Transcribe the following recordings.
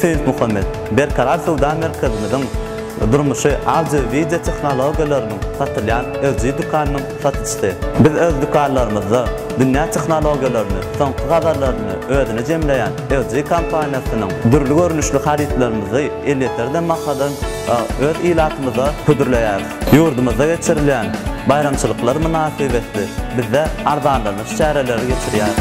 Muhammed, Berkarar Söwda Merkezimizin durmuşy alja video texnologiýalarynyň satylýan özü dükanynyň satyşçysy. Biz öz dükanlarymyzda dünýä texnologiýalaryny, soňky gadarlaryny özüne jemleýän özü kompaniýasynyň durly görnüşli haritlarymyzy ellerden maqsadan öz ilatymyza pudurlaýar. Ýurdumyzda geçirilýän bayramçylyklar münasibetli bizde arzanlanyş çäreleri geçirýär.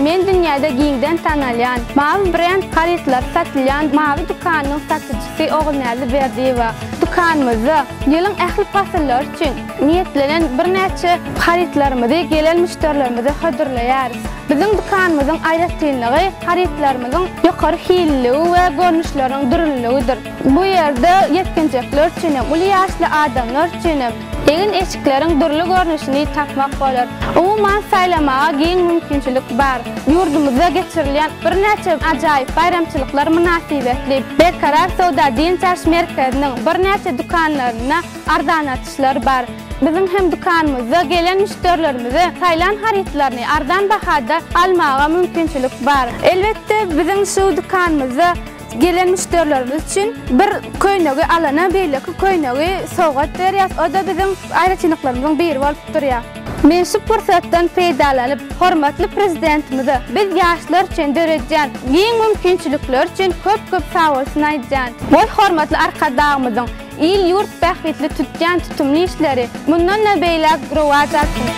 Men dünyada giňden tanalýan, mawy brend haritlar satylýan mawy dükanynyň satyjysy Oğulnazy Berdiýewa. Dukanymyzda ýylyň ähli pasyllary üçin niýetlenen birnäçe haritlarymyzy gelen müşterilerimize hödürleýäris. Bizim dukanymyzyň aýratynlygy haritlarymyzyň ýokary hilligi we görnüşleriň dürlüligidir. Bu ýerde ýetkinjekler üçin, uly ýaşly adamlar üçin egin eşikleriň dürli görnüşini tapmak bolar. Umuman saýlamaga giň mümkinçilik bar. Ýurdumyzda geçirilýän birnäçe ajaýyp bayramçylyklar münasibetli Berkarar Söwda Dynç Alyş Merkeziniň birnäçe dukanlaryna ardan atışlar bar. Bizim hem dukanymyzda gelen müşterilerimize saýlan haritlaryny ardan bahada almaga mümkinçilik bar. Elbetde bizim şu dukanymyzda gelen müşterilerimiz için bir köýnegi alana beýleki köýnegi sowgat berýär. O da bizim aýratynlyklarymyzyň biri bolup durýar. Men şu pursatdan peýdalanyp hormatly prezidentimize biz ýaşlar üçin döredýän giň mümkinçilikler üçin köp sagolsyny aýdýan. Bu hormatly arkadaşymyzyň il ýurt bäxtli tutýan tutumly işleri mundan näbeýlek rowaj alsyn.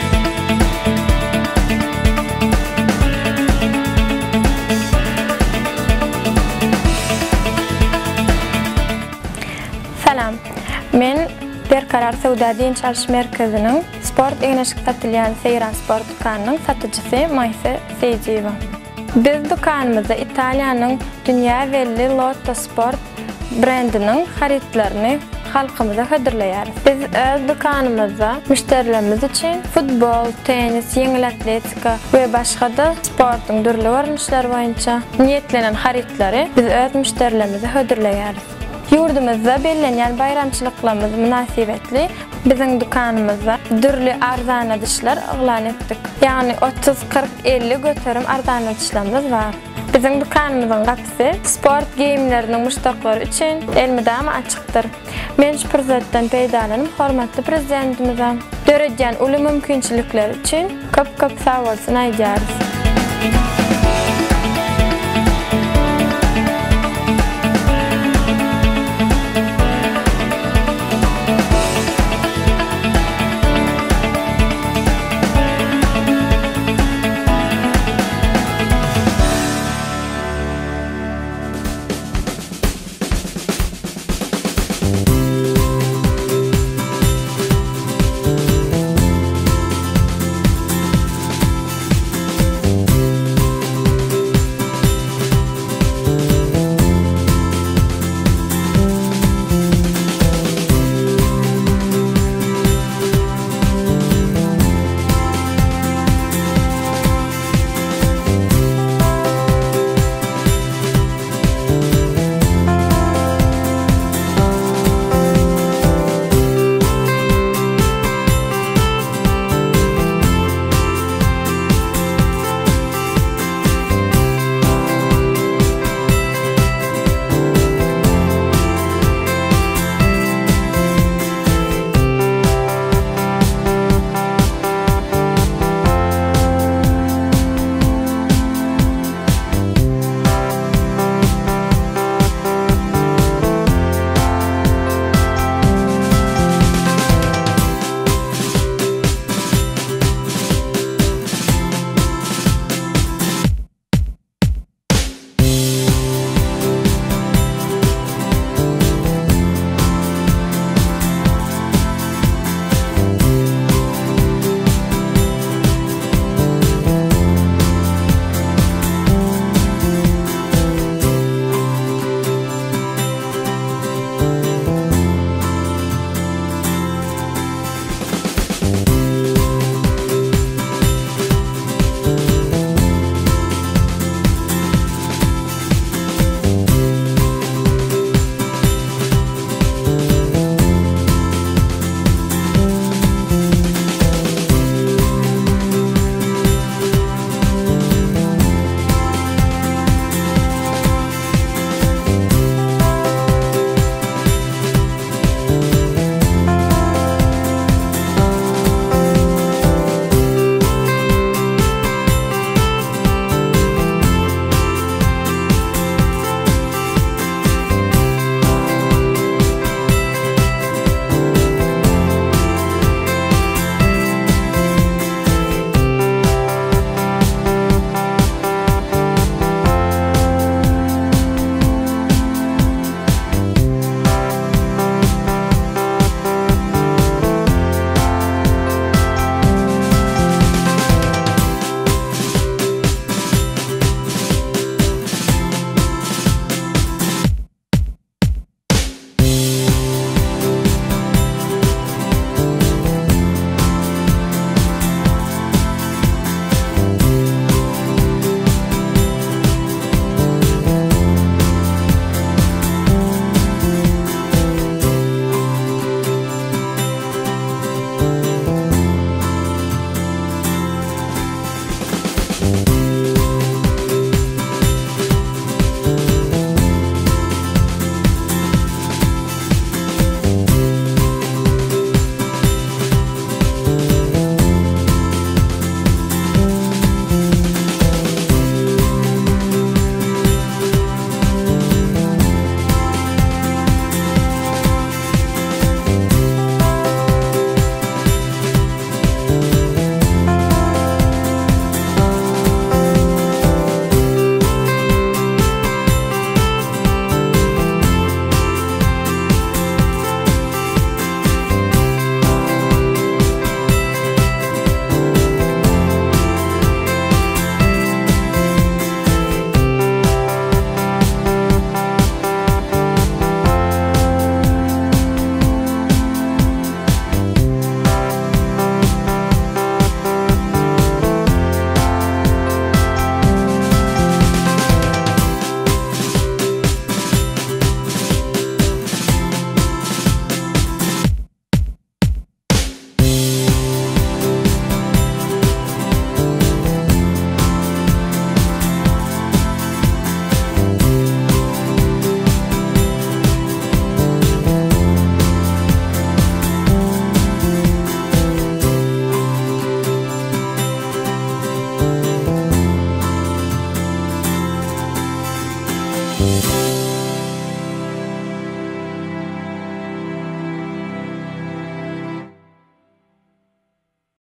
Salam, men Berkarar Söwda Dynç Alyş Merkeziniň sport egneşik satylýan seyran sport dükanynyň satyjysy Maýsa Seýjewa. Biz dukanymyzda Italiýanyň dünýä belli Lotto sport brendiniň haritlaryny halkymyza hödürleýäris. Biz öz dukanymyzda müşterilerimiz üçin futbol, tenis, yeňil atletika we başga-da sportyň dürli görnüşleri boýunça niýetlenen haritlary biz öz müşterilerimize hödürleýäris. Ýurdumyzda bellenýän bayramçylyklarymyz münasibetli biziň dukanymyzda dürli arzan adyşlar eglan etdik. Ýagny 30, 40, 50 göterim arzan adyşlarymyz bar. Biziň dukanymyzyň gapysy sport giyimleriniň müşteriler üçin elmydam açykdyr. Men şu pursatdan peýdalanyp hormatly prezidentimize döredýän uly mümkinçilikler üçin köp sag bolsun aýdýarys.